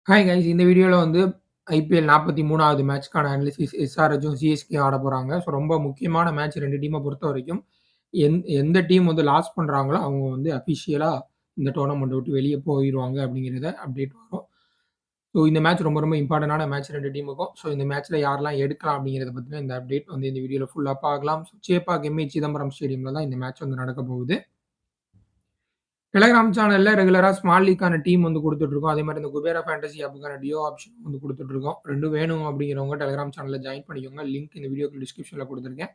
Hi guys இந்த வீடியோல வந்து ஐபிஎல் 43வது மேட்ச்க்கான அனாலிசிஸ் எஸ்ஆர்ஹெச்சும் சிஎஸ்கே ஆட போறாங்க. ஸோ ரொம்ப முக்கியமான மேட்ச் 2 டீம பொறுத்தவரைக்கும். எந்த டீம் வந்து லாஸ் பண்றாங்களோ அவங்க வந்து அஃபிஷியலா இந்த டோர்னமெண்ட்ட விட்டு வெளிய போயிருவாங்க அப்படிங்கிறத அப்டேட் வரும். ஸோ இந்த மேட்ச் ரொம்ப ரொம்ப இம்பார்ட்டன்டான மேட்ச் 2 டீமுக்கும். ஸோ இந்த மேட்ச்ல யாரெல்லாம் எடுக்கலாம் அப்படிங்கிறத பத்தின இந்த அப்டேட் வந்து இந்த வீடியோல ஃபுல்லா பார்க்கலாம். சேப்பாக் எம்.ஏ. சிதம்பரம் ஸ்டேடியம்ல தான் இந்த மேட்ச் வந்து நடக்க போகுது. டெலகிராம் சேனல்ல ரெகுலரா ஸ்மால் லீக்கான டீம் வந்து குடுத்துட்டுருக்கோம். அதே மாரி இந்த குபேரா ஃபேண்டசி ஆப்புக்கான டியோ ஆப்ஷன் வந்து குடுத்துட்டுருக்கோம். 2ம் வேணும் அப்படிங்கிறவங்க டெலகிராம் சேனல்ல ஜாயின் பண்ணிக்கோங்க. லிங்க் இந்த வீடியோக்கு டிஸ்கிரிப்ஷன்ல குடுத்துருக்கேன்.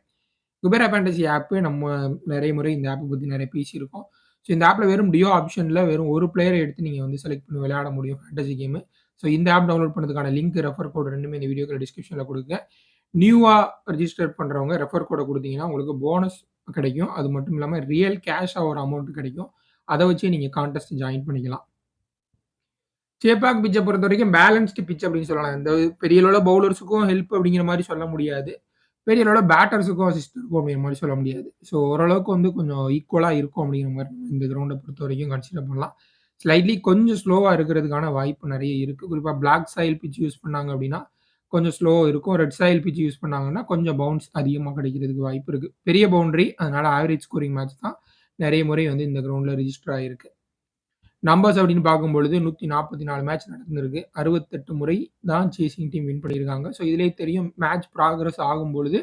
குபேரா ஃபேண்டசி ஆப் நம்ம நெறைய முறை இந்த ஆப்ப பத்தி நெறைய பேசியிருக்கோம். ஸோ இந்த ஆப்ல வெறும் டியோ ஆப்ஷன்ல வெறும் ஒரு பிளேயர எடுத்து நீங்க வந்து செலக்ட் பண்ணி விளையாட முடியும் ஃபேண்டசி கேமு. ஸோ இந்த ஆப் டவுன்லோட் பண்ணதுக்கான லிங்க், ரெஃபர் கோட் 2மே இந்த வீடியோக்கு டிஸ்கிரிப்ஷன்ல குடுக்குறேன். நியூவா ரிஜிஸ்டர் பண்றவங்க ரெஃபர் கோட குடுத்தீங்கன்னா உங்களுக்கு போனஸ் கிடைக்கும். அது மட்டும் இல்லாம ரியல் கேஷா ஒரு அமௌண்ட் கிடைக்கும். அத வச்சே நீங்க கான்டெஸ்ட் ஜாயின் பண்ணிக்கலாம். சேப்பாக் பிட்ச பொறுத்தவரைக்கும் பேலன்ஸ்டு பிட்ச் அப்படின்னு சொல்லலாம். இந்த பெரிய அளவுல பவுலர்ஸுக்கும் ஹெல்ப் அப்படிங்கிற மாரி சொல்ல முடியாது. பெரிய அளவுல பேட்டர்ஸுக்கும் அசிஸ்ட் இருக்கும் அப்படிங்கிற மாரி சொல்ல முடியாது. ஸோ ஓரளவுக்கு வந்து கொஞ்சம் ஈக்குவலா இருக்கும் அப்படிங்கிற மாரி இந்த கிரவுண்ட பொறுத்தவரைக்கும் கன்சிடர் பண்ணலாம். ஸ்லைட்லி கொஞ்சம் ஸ்லோவா இருக்கிறதுக்கான வாய்ப்பு நெறைய இருக்கு. குறிப்பா பிளாக் சாயில் பிட்ச் யூஸ் பண்ணாங்க அப்படின்னா, கொஞ்சம் ஸ்லோ இருக்கும். ரெட் சாயில் பிட்ச் யூஸ் பண்ணாங்கன்னா, கொஞ்சம் பவுன்ஸ் அதிகமா கிடைக்கிறதுக்கு வாய்ப்பு இருக்கு. பெரிய பவுண்டரி அதனால ஆவரேஜ் ஸ்கோரிங் மேட்ச் தான் நெறைய முறை வந்து இந்த கிரவுண்ட்ல ரிஜிஸ்டர் ஆயிருக்கு. நம்பர்ஸ் அப்படின்னு பார்க்கும்பொழுது 144 மேட்ச் நடந்திருக்கு. 68 முறை தான் சேசிங் டீம் வின் பண்ணியிருக்காங்க. ஸோ இதிலேயே தெரியும் மேட்ச் ப்ராக்ரஸ் ஆகும்பொழுது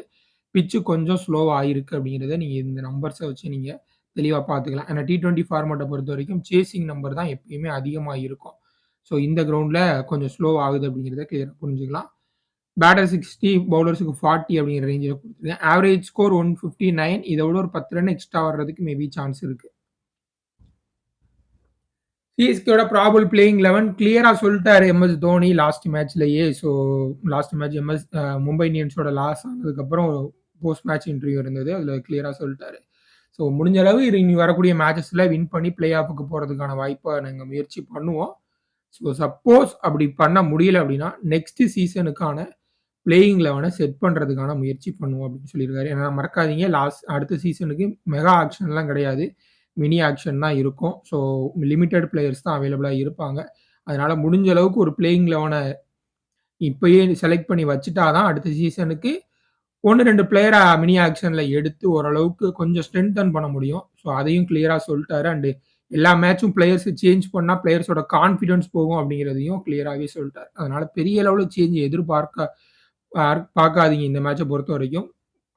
பிட்ச் கொஞ்சம் ஸ்லோவா ஆயிருக்கு அப்படிங்கிறத நீங்க இந்த நம்பர்ஸ வச்சு நீங்க தெளிவா பார்த்துக்கலாம். ஏன்னா T20 ஃபார்மேட்ட பொறுத்தவரைக்கும் சேசிங் நம்பர் தான் எப்பயுமே அதிகமா இருக்கும். ஸோ இந்த கிரவுண்ட்ல கொஞ்சம் ஸ்லோ ஆகுது அப்படிங்கிறத கிளியரா புரிஞ்சுக்கலாம். பேட்டர் 60 பவுலர்ஸ்க்கு 40 அப்படிங்கிற ரேஞ்சில குடுத்துருக்கேன். ஆவரேஜ் ஸ்கோர் 159 இத விட ஒரு 10 ரன் எக்ஸ்ட்ரா வர்றதுக்கு மேபி சான்ஸ் இருக்கு. சிஎஸ்கேவோட ப்ராபபிள் பிளேயிங் 11 கிளியரா சொல்ட்டாரு எம்.எஸ். தோனி லாஸ்ட் மேட்ச்லயே. ஸோ லாஸ்ட் மேட்ச் மும்பை இந்தியன்ஸோட லாஸ் ஆனதுக்கப்புறம் போஸ்ட் மேட்ச் இன்டர்வியூ இருந்தது. அதுல கிளியரா சொல்ட்டாரு. ஸோ முடிஞ்ச அளவு இனி வரக்கூடிய மேட்சஸ்ல வின் பண்ணி பிளே ஆஃப்க்கு போறதுக்கான வாய்ப்ப நாங்க முயற்சி பண்ணுவோம். ஸோ சப்போஸ் அப்படி பண்ண முடியல அப்படின்னா, நெக்ஸ்ட் சீசனுக்கான பிளேயிங் 11 செட் பண்றதுக்கான முயற்சி பண்ணுவோம் அப்படின்னு சொல்லியிருக்காரு. ஏன்னா மறக்காதீங்க அடுத்த சீசனுக்கு மெகா ஆக்ஷன்லாம் கிடையாது. மினி ஆக்ஷன் தான் இருக்கும். ஸோ லிமிட்டட் பிளேயர்ஸ் தான் அவைலபிளா இருப்பாங்க. அதனால முடிஞ்ச அளவுக்கு ஒரு பிளேயிங் 11 இப்பயே செலக்ட் பண்ணி வச்சுட்டா தான் அடுத்த சீசனுக்கு 1, 2 பிளேயர மினி ஆக்ஷன்ல எடுத்து ஓரளவுக்கு கொஞ்சம் ஸ்ட்ரெங்தன் பண்ண முடியும். ஸோ அதையும் கிளியரா சொல்ட்டாரு. எல்லா மேட்சும் பிளேயர்ஸ் சேஞ்ச் பண்ணா பிளேயர்ஸோட கான்ஃபிடன்ஸ் போகும் அப்படிங்கிறதையும் கிளியராவே சொல்ட்டாரு. அதனால பெரிய லெவல்ல சேஞ்ச் பார்க்காதீங்க இந்த மேட்ச பொறுத்தவரைக்கும்.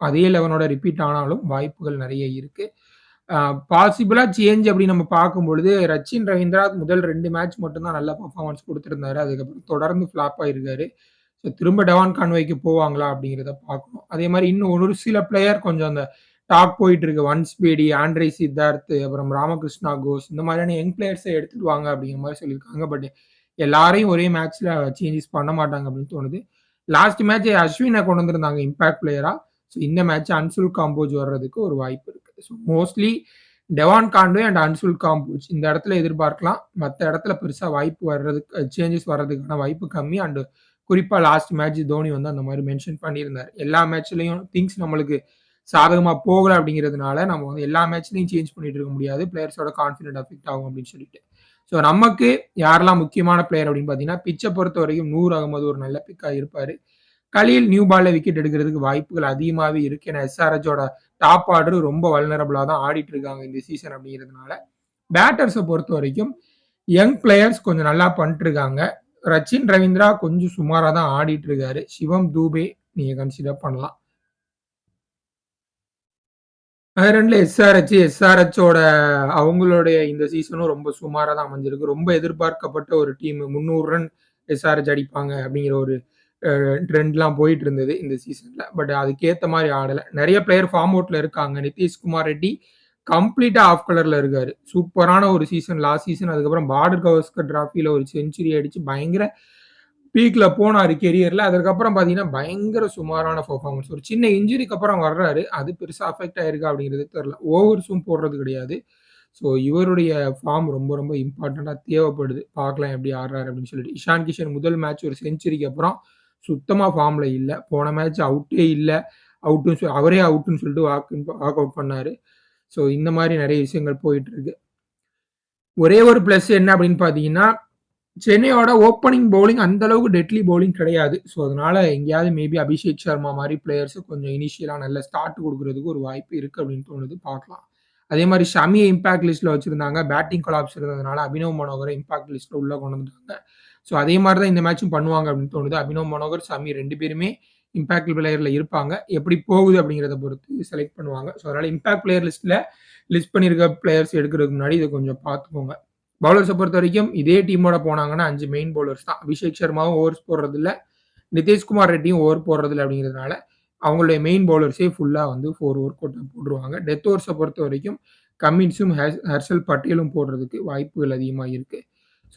அதே 11ஓட ரிப்பீட் ஆனாலும் வாய்ப்புகள் நெறைய இருக்கு. பாசிபிளா சேஞ்ச் அப்படி நம்ம பார்க்கும்பொழுது, ரச்சின் ரவீந்திரா முதல் 2 மேட்ச் மட்டும் தான் நல்ல பெர்ஃபார்மன்ஸ் குடுத்திருந்தாரு. அதுக்கப்புறம் தொடர்ந்து ஃப்ளாப் ஆயிருக்காரு. ஸோ திரும்ப டெவான் கான்வேக்கு போவாங்களா அப்படிங்கிறத பார்க்கணும். அதே மாரி இன்னும் ஒரு சில பிளேயர் கொஞ்சம் அந்த டாப் போயிட்டு இருக்கு. வன்ஸ் பேடி, ஆண்ட்ரே சித்தார்த், அப்புறம் ராமகிருஷ்ணா கோஸ் இந்த மாதிரியான யங் பிளேயர்ஸ எடுத்துட்டு வாங்க அப்படிங்கிற மாரி சொல்லியிருக்காங்க. பட் எல்லாரையும் ஒரே மேட்ச்ல சேஞ்சஸ் பண்ண மாட்டாங்க அப்படின்னு தோணுது. லாஸ்ட் மேட்ச் அஸ்வின கொண்டு வந்திருந்தாங்க இம்பாக்ட் பிளேயரா. ஸோ இந்த மேட்ச் அன்சுல் காம்போஜ் வர்றதுக்கு ஒரு வாய்ப்பு இருக்கு. So mostly Devon Conway and Anshul Kamboj இந்த இடத்துல எதிர்பார்க்கலாம். மத்த இடத்துல பெருசா வாய்ப்பு வர்றதுக்கு சேஞ்சஸ் வர்றதுக்கான வாய்ப்பு கம்மி. குறிப்பா லாஸ்ட் மேட்ச் தோனி வந்து அந்த மாரி மென்ஷன் பண்ணியிருந்தாரு. எல்லா மேட்ச்லயும் திங்ஸ் நம்மளுக்கு சாதகமா போகல அப்படிங்கிறதுனால நம்ம வந்து எல்லா மேட்ச்லயும் சேஞ்ச் பண்ணிட்டு இருக்க முடியாது. பிளேயர்ஸோட கான்ஃபிடன்ட் அஃபெக்ட் ஆகும் அப்படின்னு சொல்லிட்டு. ஸோ நமக்கு யாரெல்லாம் முக்கியமான பிளேயர் அப்படின்னு பார்த்தீங்கன்னா, பிட்ச பொறுத்தவரைக்கும் நூர் அகமது ஒரு நல்ல பிக்கா இருப்பாரு. கலீல் நியூ பால்ல விக்கெட் எடுக்கிறதுக்கு வாய்ப்புகள் அதிகமாவே இருக்கு. ஏன்னா எஸ்ஆர்ஹெச்சோட டாப் ஆர்டர் ரொம்ப வல்னரபிளா தான் ஆடிட்டு இருக்காங்க இந்த சீசன் அப்படிங்கிறதுனால. பேட்டர்ஸ பொறுத்தவரைக்கும் யங் பிளேயர்ஸ் கொஞ்சம் நல்லா பண்ணிட்டு இருக்காங்க. ரச்சின் ரவீந்திரா கொஞ்சம் சுமாரா தான் ஆடிட்டு இருக்காரு. சிவம் தூபே நீங்க கன்சிடர் பண்ணலாம். அயர்லாண்ட்ல எஸ்ஆர்ஹெச்சோட அவங்களுடைய இந்த சீசனும் ரொம்ப சுமாரா தான் அமைஞ்சிருக்கு. ரொம்ப எதிர்பார்க்கப்பட்ட ஒரு டீம் 300 ரன் எஸ்ஆர்ஹெச் அடிப்பாங்க அப்படிங்கிற ஒரு ட்ரெண்ட்லாம் போயிட்டு இருந்தது இந்த சீசன்ல. பட் அதுக்கேத்த மாரி ஆடல. நெறைய பிளேயர் ஃபார்ம் அவுட்ல இருக்காங்க. நிதிஷ்குமார் ரெட்டி கம்ப்ளீட்டா ஆஃப் கலர்ல இருக்காரு. சூப்பரான ஒரு சீசன் லாஸ்ட் சீசன். அதுக்கப்புறம் பார்டர் கவாஸ்கர் டிராஃபில ஒரு செஞ்சுரி அடிச்சு பயங்கர பீக்ல போனாரு கெரியர்ல. அதுக்கப்புறம் பார்த்தீங்கன்னா, பயங்கர சுமாரான பெர்ஃபார்மன்ஸ். ஒரு சின்ன இன்ஜுரிக்கு அப்புறம் வர்றாரு. அது பெருசா அஃபெக்ட் ஆயிருக்கா அப்படிங்கிறது தெரியல. ஓவர்ஸும் போடுறது கிடையாது. ஸோ இவருடைய ஃபார்ம் ரொம்ப ரொம்ப இம்பார்ட்டன்ட்டா தேவைப்படுது. பார்க்கலாம் எப்படி ஆடுறாரு அப்படின்னு சொல்லிட்டு. இஷான் கிஷன் முதல் மேட்ச் ஒரு செஞ்சுரிக்கு அப்புறம் சுத்தமா ஃபார்ம்ல இல்ல. போன மேட்ச் அவுட்டே இல்ல. அவரே அவுட்ன்னு சொல்லிட்டு வாக் அவுட் பண்ணாரு. ஸோ இந்த மாரி நெறைய விஷயங்கள் போயிட்டு இருக்கு. ஒரே ஒரு பிளஸ் என்ன அப்படின்னு பார்த்தீங்கன்னா, சென்னையோட ஓப்பனிங் பவுலிங் அந்த அளவுக்கு டெட்லி பவுலிங் கிடையாது. ஸோ, அதனால எங்கேயாவது மேபி அபிஷேக் சர்மா மாரி பிளேயர்ஸ் கொஞ்சம் இனிஷியலா நல்ல ஸ்டார்ட் குடுக்குறதுக்கு ஒரு வாய்ப்பு இருக்கு அப்படின்னு தோணுது. பார்க்கலாம். அதே மாரி ஷமிய இம்பாக்ட் லிஸ்ட்ல வச்சிருந்தாங்க. பேட்டிங் கொலாப்ஸ் இருந்ததுனால அபினவ் மனோகர இம்பாக்ட் லிஸ்ட்ல உள்ள கொண்டு வந்துட்டாங்க. ஸோ, அதே மாரி தான் இந்த மேட்சும் பண்ணுவாங்க அப்படின்னு தோணுது. அபினவ் மனோகர், ஷமி 2 பேருமே இம்பாக்ட் பிளேயர்ல இருப்பாங்க. எப்படி போகுது அப்படிங்கிறத பொறுத்து செலக்ட் பண்ணுவாங்க. ஸோ, அதனால இம்பாக்ட் பிளேயர் லிஸ்ட் பண்ணியிருக்க பிளேயர்ஸ் எடுக்கிறதுக்கு முன்னாடி இத கொஞ்சம் பார்த்துக்கோங்க. பவுலர்ஸ பொறுத்தவரைக்கும் இதே டீமோட போனாங்கன்னா 5 மெயின் பவுலர்ஸ் தான். அபிஷேக் சர்மாவும் ஓவர்ஸ் போடுறதில்ல. நிதேஷ்குமார் ரெட்டியும் ஓவர் போடுறதில்ல அப்படிங்கிறதுனால, அவங்களுடைய மெயின் பவுலர்ஸே ஃபுல்லா வந்து 4 ஓவர் போட்டுருவாங்க. டெத் ஓவர்ஸ பொறுத்தவரைக்கும் கமின்ஸும், ஹர்ஷல் பட்டேலும் போடுறதுக்கு வாய்ப்புகள் அதிகமா இருக்கு.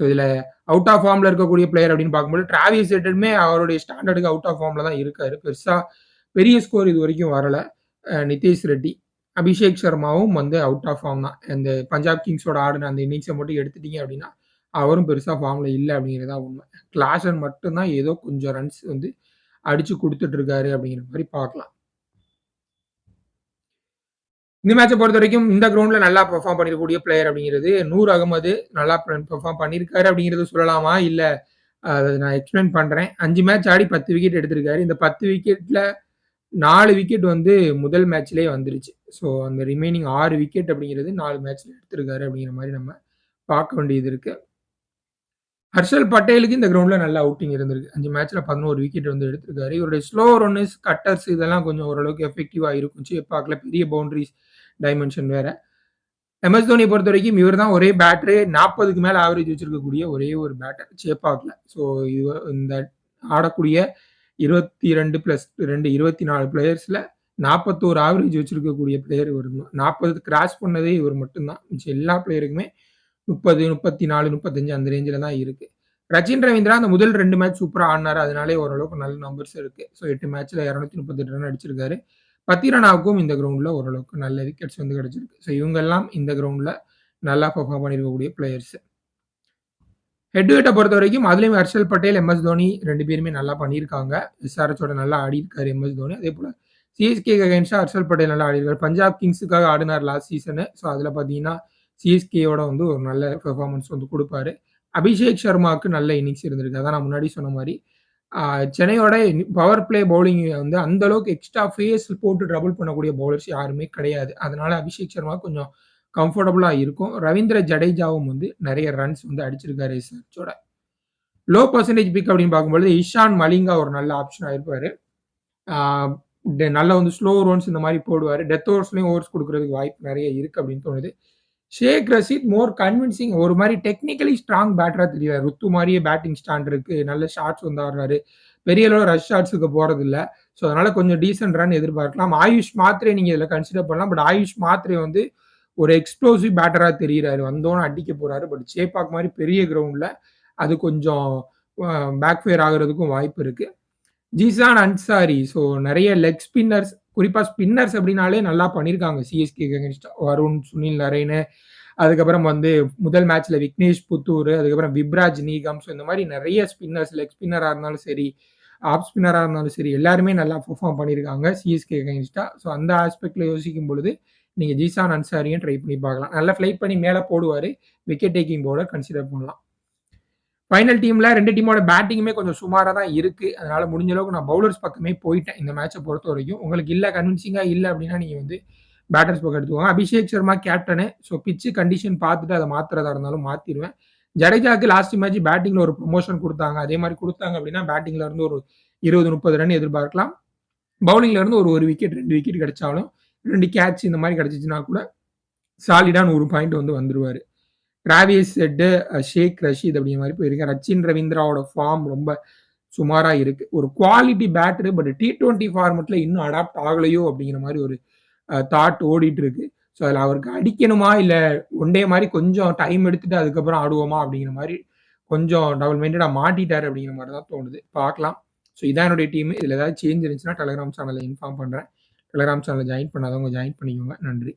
ஸோ, இதுல அவுட் ஆஃப் ஃபார்ம்ல இருக்கக்கூடிய பிளேயர் அப்படின்னு பார்க்கும்போது, டிராவிஸ் ஹெட்டனுமே அவருடைய ஸ்டாண்டர்டுக்கு அவுட் ஆஃப் ஃபார்ம்ல தான் இருக்காரு. பெருசா பெரிய ஸ்கோர் இதுவரைக்கும் வரல. நிதேஷ் ரெட்டி, அபிஷேக் சர்மாவும் வந்து அவுட் ஆஃப் ஃபார்ம் தான். அந்த பஞ்சாப் கிங்ஸோட ஆடுன அந்த இன்னிங்ஸ மட்டும் எடுத்துட்டீங்க அப்படின்னா, அவரும் பெருசா ஃபார்ம்ல இல்ல அப்படிங்கிறது தான் உண்மை. கிளாசன் மட்டும் தான் ஏதோ கொஞ்சம் ரன்ஸ் வந்து அடிச்சு குடுத்துட்டு இருக்காரு அப்படிங்கிற மாரி பார்க்கலாம். இந்த மேட்ச பொறுத்தவரைக்கும் இந்த கிரவுண்ட்ல நல்லா பெர்ஃபார்ம் பண்ணிருக்கக்கூடிய பிளேயர் அப்படிங்கிறது நூர் அகமது நல்லா பெர்ஃபார்ம் பண்ணியிருக்காரு அப்படிங்கிறது சொல்லலாமா? இல்ல அத நான் எக்ஸ்பிளைன் பண்றேன். 5 மேட்ச் ஆடி 10 விக்கெட் எடுத்திருக்காரு. இந்த 10 விக்கெட்ல 4 விக்கெட் வந்து முதல் மேட்ச்லயே வந்துருச்சு. ஸோ, அந்த ரிமைனிங் 6 விக்கெட் அப்படிங்கிறது 4 மேட்ச்ல எடுத்திருக்காரு அப்படிங்கிற மாரி நம்ம பார்க்க வேண்டியது இருக்கு. ஹர்ஷல் பட்டேலுக்கு இந்த கிரவுண்ட்ல நல்ல அவுட்டிங் இருந்திருக்கு. 5 மேட்ச்ல 11 விக்கெட் வந்து எடுத்திருக்காரு. இவருடைய ஸ்லோ ரன்னர்ஸ், கட்டர்ஸ் இதெல்லாம் கொஞ்சம் ஓரளவுக்கு எஃபெக்டிவா இருக்கும். சேப்பாக்ல பெரிய பவுண்டரிஸ் டைமென்ஷன் வேற. எம்எஸ் தோனிய பொறுத்தவரைக்கும் இவர் தான் ஒரே பேட்டரு 40க்கு மேல ஆவரேஜ் வச்சிருக்கக்கூடிய ஒரே ஒரு பேட்டர் சேப்பாக்ல. ஸோ, இந்த ஆடக்கூடிய 22 பிளஸ் 2 24 பிளேயர்ஸ்ல 41 ஆவரேஜ் வச்சிருக்கக்கூடிய பிளேயர் இவரு தான். 40 கிராஸ் பண்ணதே இவர் மட்டும் தான். மிச்ச எல்லா பிளேயருக்குமே 30, 34, 35 அந்த ரேஞ்சில தான் இருக்கு. ரச்சின் ரவீந்திரா அந்த முதல் 2 மேட்ச் சூப்பரா ஆடுனாரு. அதனாலே ஓரளவுக்கு நல்ல நம்பர்ஸ் இருக்கு. ஸோ, 8 மேட்ச்ல 238 ரன் அடிச்சிருக்காரு. பத்திரனாவுக்கும் இந்த கிரவுண்ட்ல ஓரளவுக்கு நல்ல விக்கெட்ஸ் வந்து கிடைச்சிருக்கு. ஸோ, இவங்கெல்லாம் இந்த கிரவுண்ட்ல நல்லா பெர்ஃபார்ம் பண்ணியிருக்கக்கூடிய பிளேயர்ஸ். ஹெட் டு ஹெட்ட பொறுத்தவரைக்கும் அதுலயும் ஹர்ஷல் பட்டேல், எம்.எஸ். தோனி 2 பேருமே நல்லா பண்ணியிருக்காங்க. எஸ்ஆர்எச்சோட நல்லா ஆடியிருக்காரு எம்.எஸ். தோனி. அதேபோல சிஎஸ்கேக்கு அகைன்ஸ்டா ஹர்ஷல் பட்டேல் நல்லா ஆடியிருக்காரு. பஞ்சாப் கிங்ஸுக்காக ஆடினார் லாஸ்ட் சீசனு. ஸோ, அதுல பார்த்தீங்கன்னா, சிஎஸ்கேயோட வந்து ஒரு நல்ல பெர்ஃபார்மன்ஸ் வந்து குடுப்பாரு. அபிஷேக் சர்மாவுக்கு நல்ல இன்னிங்ஸ் இருந்திருக்கு. அதான் நான் முன்னாடி சொன்ன மாரி. சென்னையோட பவர் பிளே பவுலிங் வந்து அந்த அளவுக்கு எக்ஸ்ட்ரா ஃபேஸ் போட்டு ட்ரபிள் பண்ணக்கூடிய பவுலர்ஸ் யாருமே கிடையாது. அதனால அபிஷேக் சர்மா கொஞ்சம் கம்ஃபர்டபுளா இருக்கும். ரவீந்திர ஜடேஜாவும் வந்து நெறைய ரன்ஸ் வந்து அடிச்சிருக்காரு எஸ்ஆர்எச்சோட. லோ பெர்சன்டேஜ் பிக் அப்படின்னு பார்க்கும்பொழுது இஷான் மலிங்கா ஒரு நல்ல ஆப்ஷனா இருப்பாரு. ஆ நல்லா வந்து ஸ்லோ ரன்ஸ் இந்த மாரி போடுவாரு. டெத் ஓவர்ஸ்லயும் ஓவர்ஸ் குடுக்குறதுக்கு வாய்ப்பு நெறைய இருக்கு அப்படின்னு தோணுது. ஷேக் ரஷீத் மோர் கன்வின்சிங் ஒரு மாரி டெக்னிக்கலி ஸ்ட்ராங் பேட்டரா தெரிறாரு. ருத்து மாரியே பேட்டிங் ஸ்டாண்ட் இருக்கு. நல்ல ஷாட்ஸ் வந்து ஆடுறாரு. பெரிய அளவு ரஷ் ஷாட்ஸ்க்கு போறதில்ல. ஸோ, அதனால கொஞ்சம் டீசென்ட் ரன் எதிர்பார்க்கலாம். ஆயுஷ் மாத்ரே நீங்க இதுல கன்சிடர் பண்ணலாம். பட் ஆயுஷ் மாத்ரே வந்து ஒரு எக்ஸ்ப்ளோசிவ் பேட்டரா தெரியிறாரு. வந்தோனே அடிக்க போறாரு. பட் சேப்பாக் மாரி பெரிய கிரவுண்ட்ல அது கொஞ்சம் பேக் ஃபயர் ஆகுறதுக்கும் வாய்ப்பு இருக்கு. ஜீசான் அன்சாரி ஸோ, நெறைய லெக் ஸ்பின்னர்ஸ் குறிப்பா ஸ்பின்னர்ஸ் அப்படின்னாலே நல்லா பண்ணியிருக்காங்க சிஎஸ்கேக்கு அகைன்ஸ்டா. வருண், சுனில் நரேனு, அதுக்கப்புறம் வந்து முதல் மேட்ச்ல விக்னேஷ் புத்தூர், அதுக்கப்புறம் விப்ராஜ் நீகம். ஸோ, இந்த மாரி நெறைய ஸ்பின்னர்ஸ் லெக் ஸ்பின்னரா இருந்தாலும் சரி, ஆஃப் ஸ்பின்னரா இருந்தாலும் சரி, எல்லாருமே நல்லா பெர்ஃபார்ம் பண்ணியிருக்காங்க சிஎஸ்கே அகைன்ஸ்டா. ஸோ, அந்த ஆஸ்பெக்ட்ல யோசிக்கும் பொழுது, நீங்க ஜீசான் அன்சாரியும் ட்ரை பண்ணி பார்க்கலாம். நல்லா ஃப்ளைட் பண்ணி மேல போடுவாரு. விக்கெட் டேக்கிங் பவுலர் கன்சிடர் பண்ணலாம். ஃபைனல் டீம்ல 2 டீமோட பேட்டிங்குமே கொஞ்சம் சுமாரா தான் இருக்கு. அதனால முடிஞ்ச அளவுக்கு நான் பவுலர்ஸ் பக்கமே போயிட்டேன். இந்த மேட்ச பொறுத்தவரைக்கும். உங்களுக்கு இல்ல கன்வின்சிங்கா இல்ல அப்படின்னா, நீங்க வந்து பேட்டர்ஸ் பக்கம் எடுத்துக்கோங்க. Abhishek Sharma captain. So, pitch condition பார்த்துட்டு அத மாத்துறதா இருந்தாலும் மாத்திருவேன். ஜடேஜாக்கு லாஸ்ட் மேட்ச் பேட்டிங்ல ஒரு ப்ரமோஷன் குடுத்தாங்க. அதே மாரி குடுத்தாங்க அப்படின்னா, பேட்டிங்ல இருந்து ஒரு 20, 30 ரன் எதிர்பார்க்கலாம். பவுலிங்ல இருந்து ஒரு 1 விக்கெட், 2 விக்கெட் கிடைச்சாலும் 2 கேட்ச் இந்த மாரி கிடைச்சுச்சுன்னா கூட சாலிடா 100 பாயிண்ட் வந்து வந்துருவாரு. டிராவிஸ் ஹெட்டு, ஷேக் ரஷீத் அப்படிங்கிற மாரி போயிருக்காரு. ரச்சின் ரவீந்திராவோட ஃபார்ம் ரொம்ப சுமாரா இருக்கு. ஒரு குவாலிட்டி பேட்டரு. பட் T20 ஃபார்மட்ல இன்னும் அடாப்ட் ஆகலையோ அப்படிங்கிற மாரி ஒரு தாட் ஓடிட்டு இருக்கு. ஸோ, அதில அவருக்கு அடிக்கணுமா? இல்ல ஒன் டே மாரி கொஞ்சம் டைம் எடுத்துட்டு அதுக்கப்புறம் ஆடுவோமா? அப்படிங்கிற மாரி கொஞ்சம் டபுள் மைண்டடா மாட்டிட்டாரு அப்படிங்கிற மாரி தான் தோணுது. பார்க்கலாம். ஸோ, இதான் என்னுடைய டீமு. இதில ஏதாவது சேஞ்ச் இருந்துச்சுன்னா டெலகிராம் சேனல்ல இன்ஃபார்ம் பண்றேன். டெலகிராம் சேனல்ல ஜாயின் பண்ணாதவங்க ஜாயின் பண்ணிக்கோங்க. நன்றி.